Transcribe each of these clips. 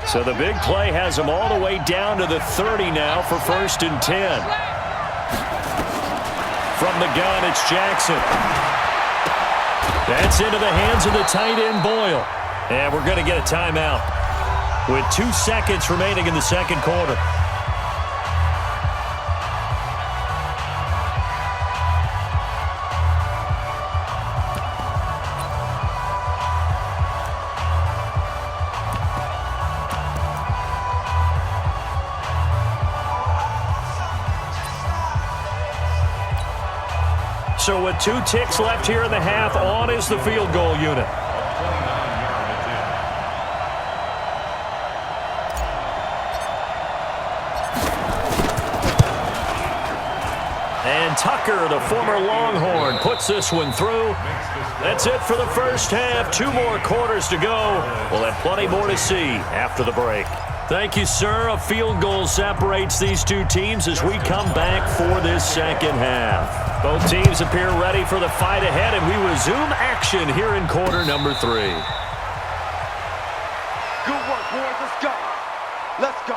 So the big play has them all the way down to the 30 now for 1st and 10. From the gun, it's Jackson. That's into the hands of the tight end, Boyle. And we're going to get a timeout with 2 seconds remaining in the second quarter. So with 2 ticks left here in the half, on is the field goal unit. And Tucker, the former Longhorn, puts this one through. That's it for the first half. 2 more quarters to go. We'll have plenty more to see after the break. Thank you, sir. A field goal separates these 2 teams as we come back for this second half. Both teams appear ready for the fight ahead, and we resume action here in quarter number 3. Good work, boys. Let's go. Let's go.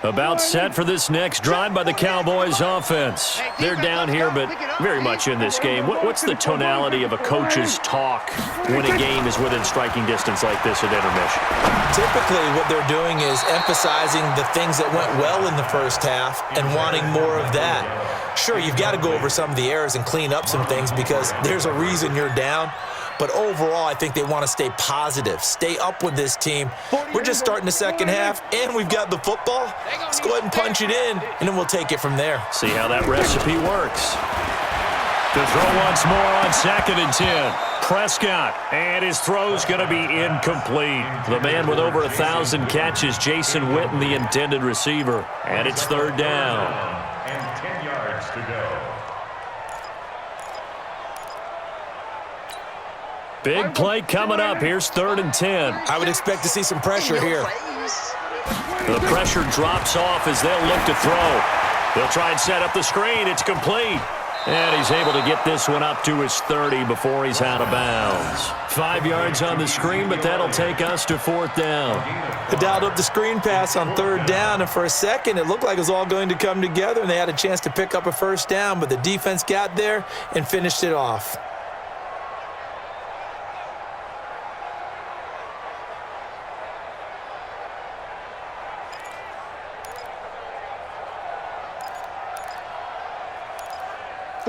About set for this next drive by the Cowboys offense. They're down here, but very much in this game. What's the tonality of a coach's talk when a game is within striking distance like this at intermission? Typically, what they're doing is emphasizing the things that went well in the first half and wanting more of that. Sure, you've got to go over some of the errors and clean up some things because there's a reason you're down. But overall, I think they want to stay positive, stay up with this team. We're just starting the second half, and we've got the football. Let's go ahead and punch it in, and then we'll take it from there. See how that recipe works. To throw once more on 2nd and 10. Prescott, and his throw's going to be incomplete. The man with over 1,000 catches, Jason Witten, the intended receiver. And it's 3rd down. And 10 yards to go. Big play coming up. Here's 3rd and 10. I would expect to see some pressure here. The pressure drops off as they'll look to throw. They'll try and set up the screen. It's complete. And he's able to get this one up to his 30 before he's out of bounds. 5 yards on the screen, but that'll take us to 4th down. They dialed up the screen pass on 3rd down, and for a second it looked like it was all going to come together, and they had a chance to pick up a 1st down, but the defense got there and finished it off.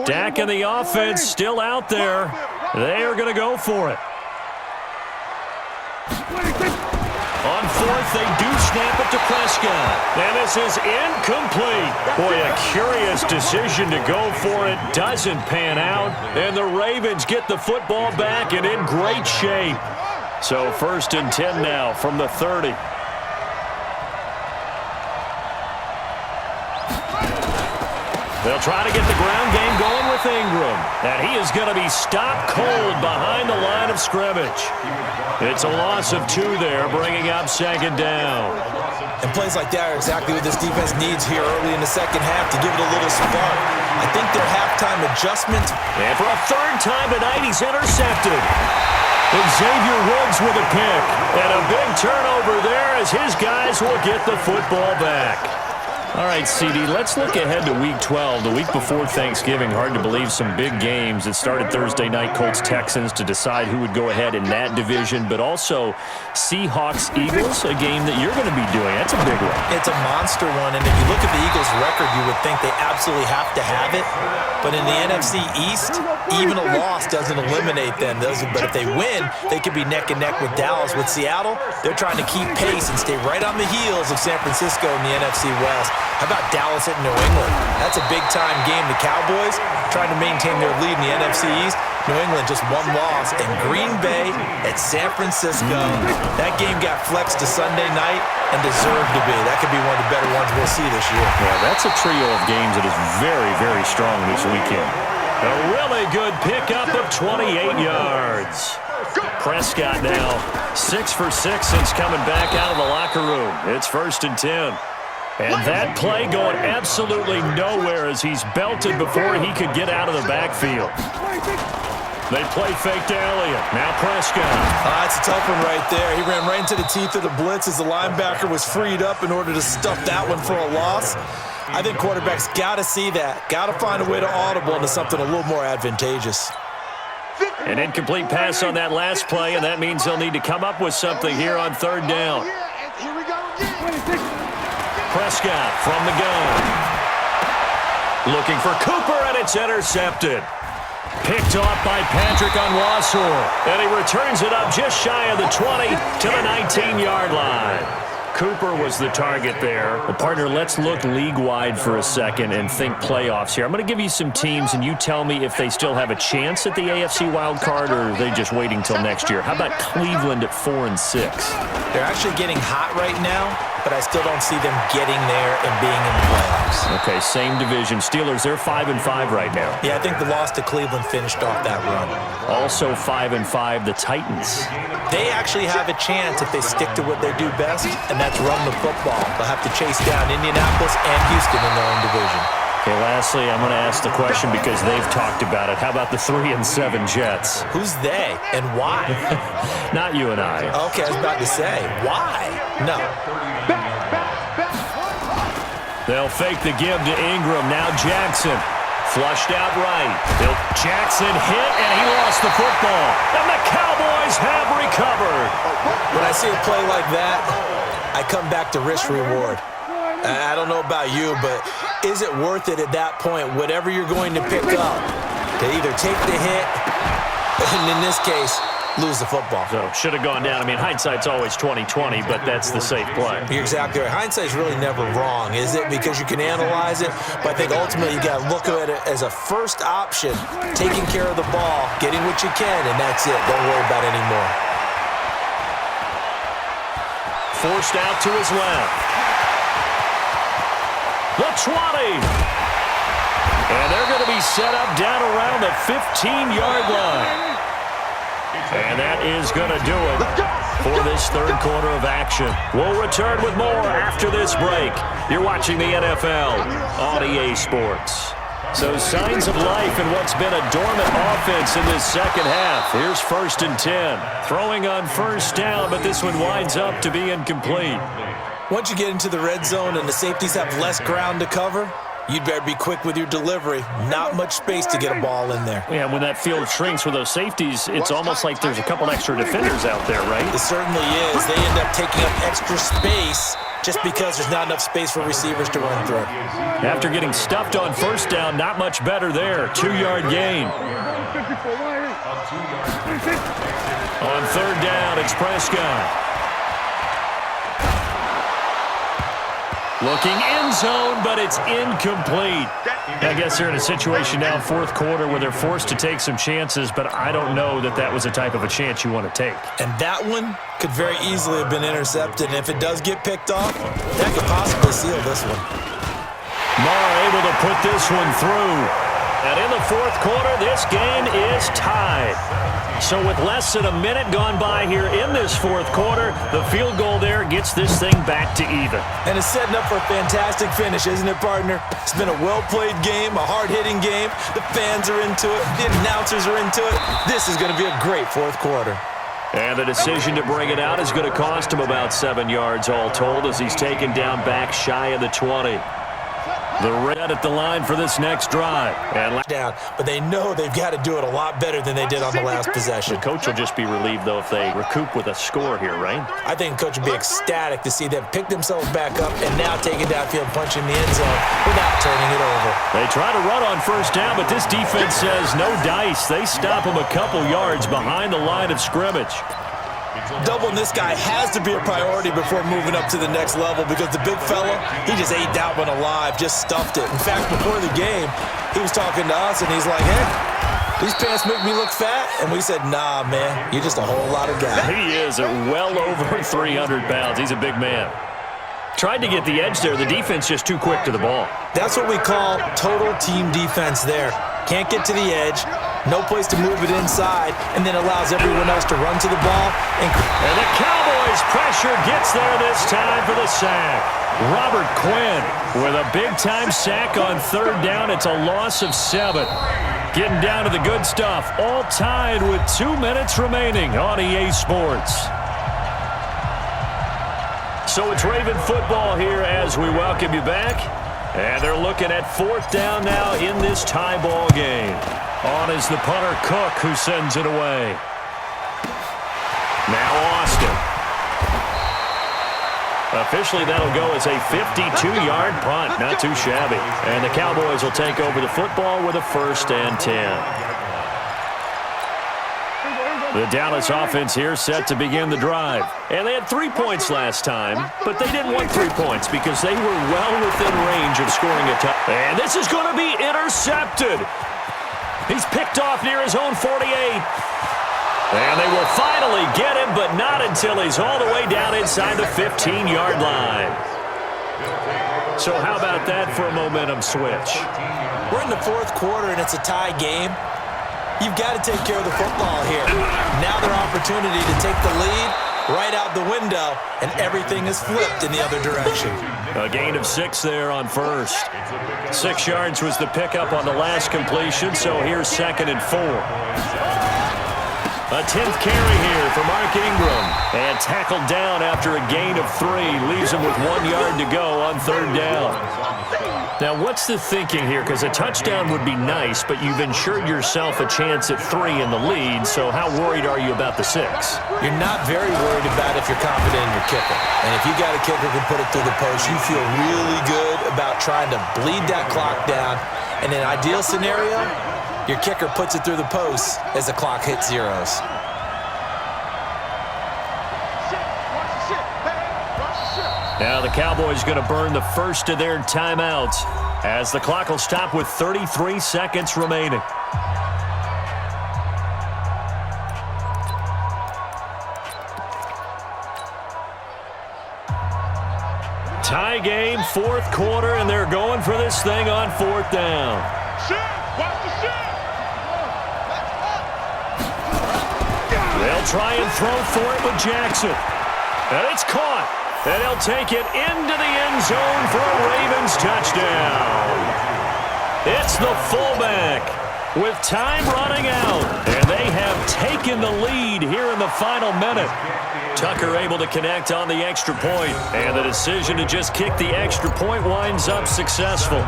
Dak and the offense still out there. They are going to go for it. On 4th, they do snap it to Prescott. And this is incomplete. Boy, a curious decision to go for it. Doesn't pan out. And the Ravens get the football back and in great shape. So 1st and 10 now from the 30. They'll try to get the ground game going with Ingram. And he is going to be stopped cold behind the line of scrimmage. It's a loss of 2 there, bringing up 2nd down. And plays like that are exactly what this defense needs here early in the second half to give it a little spark. I think their halftime adjustment. And for a 3rd time tonight, he's intercepted. Xavier Woods with a pick. And a big turnover there as his guys will get the football back. All right, CD, let's look ahead to Week 12, the week before Thanksgiving. Hard to believe some big games. It started Thursday night, Colts-Texans, to decide who would go ahead in that division, but also Seahawks-Eagles, a game that you're going to be doing. That's a big one. It's a monster one, and if you look at the Eagles' record, you would think they absolutely have to have it. But in the NFC East, even a loss doesn't eliminate them. But if they win, they could be neck and neck with Dallas. With Seattle, they're trying to keep pace and stay right on the heels of San Francisco in the NFC West. How about Dallas at New England? That's a big-time game. The Cowboys trying to maintain their lead in the NFC East. New England just 1 loss. And Green Bay at San Francisco. That game got flexed to Sunday night and deserved to be. That could be one of the better ones we'll see this year. Yeah, that's a trio of games that is very, very strong this weekend. A really good pickup of 28 yards. Prescott now 6 for 6 since coming back out of the locker room. It's 1st and 10. And that play going absolutely nowhere as he's belted before he could get out of the backfield. They play fake to Elliott. Now Prescott. That's a tough one right there. He ran right into the teeth of the blitz as the linebacker was freed up in order to stuff that one for a loss. I think quarterbacks got to see that. Got to find a way to audible into something a little more advantageous. An incomplete pass on that last play, and that means they'll need to come up with something here on third down. Prescott from the gun. Looking for Cooper, and it's intercepted. Picked off by Patrick Onwuasor, and he returns it up just shy of the 20 to the 19-yard line. Cooper was the target there. Well, partner, let's look league-wide for a second and think playoffs here. I'm going to give you some teams, and you tell me if they still have a chance at the AFC wild card, or are they just waiting till next year? How about Cleveland at 4-6? They're actually getting hot right now, but I still don't see them getting there and being in the playoffs. Okay, same division. Steelers, they're 5-5 right now. Yeah, I think the loss to Cleveland finished off that run. Also 5-5, the Titans. They actually have a chance if they stick to what they do best, and that's run the football. They'll have to chase down Indianapolis and Houston in their own division. Okay, lastly, I'm going to ask the question because they've talked about it. How about the 3-7 Jets? Who's they and why? Not you and I. Okay, I was about to say, why? No. They'll fake the give to Ingram. Now Jackson. Flushed out right. Jackson hit, and he lost the football. And the Cowboys have recovered. When I see a play like that, I come back to risk-reward. I don't know about you, but is it worth it at that point, whatever you're going to pick up, to either take the hit, and in this case, lose the football? So, should have gone down. I mean, hindsight's always 20/20, but that's the safe play. You're exactly right. Hindsight's really never wrong, is it? Because you can analyze it, but I think ultimately you got to look at it as a first option, taking care of the ball, getting what you can, and that's it. Don't worry about it anymore. Forced out to his left. The 20. And they're going to be set up down around the 15-yard line. And that is going to do it for this third quarter of action. We'll return with more after this break. You're watching the NFL on EA Sports. So signs of life in what's been a dormant offense in this second half. Here's 1st and 10. Throwing on first down, but this one winds up to be incomplete. Once you get into the red zone and the safeties have less ground to cover, you'd better be quick with your delivery. Not much space to get a ball in there. Yeah, when that field shrinks with those safeties, it's almost like there's a couple extra defenders out there, right? It certainly is. They end up taking up extra space just because there's not enough space for receivers to run through. After getting stuffed on first down, not much better there. 2-yard gain. On third down, it's Prescott. Looking end zone, but it's incomplete. I guess they're in a situation now, fourth quarter, where they're forced to take some chances, but I don't know that that was a type of a chance you want to take. And that one could very easily have been intercepted. And if it does get picked off, that could possibly seal this one. Marr able to put this one through. And in the fourth quarter, this game is tied. So with less than a minute gone by here in this fourth quarter, the field goal there gets this thing back to even. And it's setting up for a fantastic finish, isn't it, partner? It's been a well-played game, a hard-hitting game. The fans are into it. The announcers are into it. This is going to be a great fourth quarter. And the decision to bring it out is going to cost him about 7 yards all told as he's taken down back shy of the 20. The red at the line for this next drive. And down, but they know they've got to do it a lot better than they did on the last possession. The coach will just be relieved, though, if they recoup with a score here, right? I think the coach will be ecstatic to see them pick themselves back up and now take it downfield, punching the end zone without turning it over. They try to run on first down, but this defense says no dice. They stop them a couple yards behind the line of scrimmage. Doubling this guy has to be a priority before moving up to the next level because the big fella, he just ate that one alive, just stuffed it. In fact, before the game, he was talking to us, and he's like, hey, these pants make me look fat? And we said, nah, man, you're just a whole lot of guy. He is at well over 300 pounds. He's a big man. Tried to get the edge there. The defense just too quick to the ball. That's what we call total team defense there. Can't get to the edge, no place to move it inside, and then allows everyone else to run to the ball. And the Cowboys pressure gets there this time for the sack. Robert Quinn with a big-time sack on third down. It's a loss of 7. Getting down to the good stuff. All tied with 2 minutes remaining on EA Sports. So it's Raven football here as we welcome you back. And they're looking at 4th down now in this tie ball game. On is the punter Cook, who sends it away. Now Austin. Officially, that'll go as a 52-yard punt. Not too shabby. And the Cowboys will take over the football with a 1st and 10. The Dallas offense here set to begin the drive. And they had 3 points last time, but they didn't want 3 points because they were well within range of scoring a touchdown. And this is going to be intercepted. He's picked off near his own 48. And they will finally get him, but not until he's all the way down inside the 15-yard line. So how about that for a momentum switch? We're in the 4th quarter, and it's a tie game. You've got to take care of the football here. Now their opportunity to take the lead right out the window, and everything is flipped in the other direction. A gain of 6 there on first. 6 yards was the pickup on the last completion, so here's 2nd and 4. A 10th carry here for Mark Ingram. And tackled down after a gain of 3. Leaves him with 1 yard to go on 3rd down. Now, what's the thinking here? Because a touchdown would be nice, but you've ensured yourself a chance at 3 in the lead, so how worried are you about the 6? You're not very worried about if you're confident in your kicker. And if you got a kicker who can put it through the post, you feel really good about trying to bleed that clock down. And in an ideal scenario, your kicker puts it through the post as the clock hits zeros. Now the Cowboys going to burn the first of their timeouts as the clock will stop with 33 seconds remaining. Tie game, 4th quarter, and they're going for this thing on 4th down. They'll try and throw for it with Jackson. And it's caught. And he'll take it into the end zone for a Ravens touchdown. It's the fullback with time running out. And they have taken the lead here in the final minute. Tucker able to connect on the extra point. And the decision to just kick the extra point winds up successful.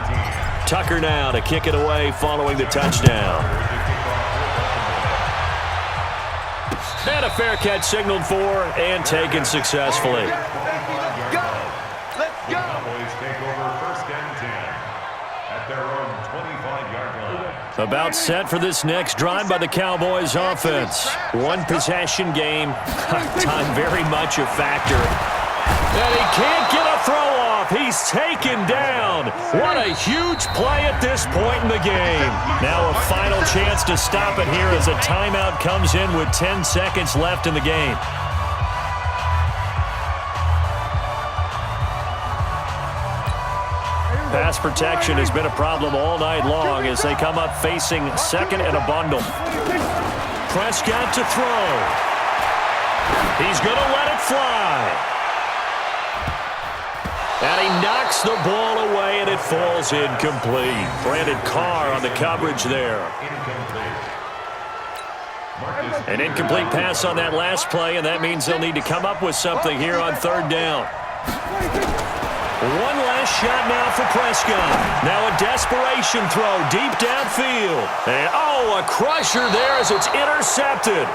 Tucker now to kick it away following the touchdown. And a fair catch signaled for and taken successfully. About set for this next drive by the Cowboys offense. 1 possession game. Time very much a factor. And he can't get a throw off. He's taken down. What a huge play at this point in the game. Now a final chance to stop it here as a timeout comes in with 10 seconds left in the game. Pass protection has been a problem all night long as they come up facing 2nd and a bundle. Prescott to throw. He's going to let it fly. And he knocks the ball away, and it falls incomplete. Brandon Carr on the coverage there. An incomplete pass on that last play, and that means they'll need to come up with something here on 3rd down. One last shot now for Prescott. Now a desperation throw deep downfield. And a crusher there as it's intercepted.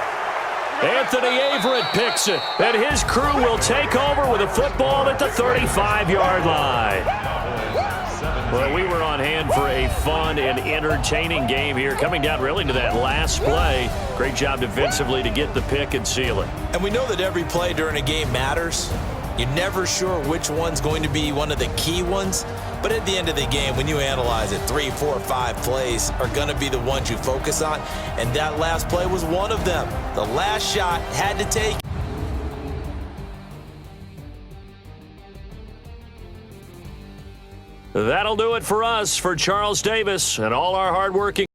Anthony Averett picks it, and his crew will take over with a football at the 35-yard line. Well, we were on hand for a fun and entertaining game here, coming down really to that last play. Great job defensively to get the pick and seal it. And we know that every play during a game matters. You're never sure which one's going to be one of the key ones. But at the end of the game, when you analyze it, 3, 4, 5 plays are going to be the ones you focus on. And that last play was one of them. The last shot had to take. That'll do it for us. For Charles Davis and all our hardworking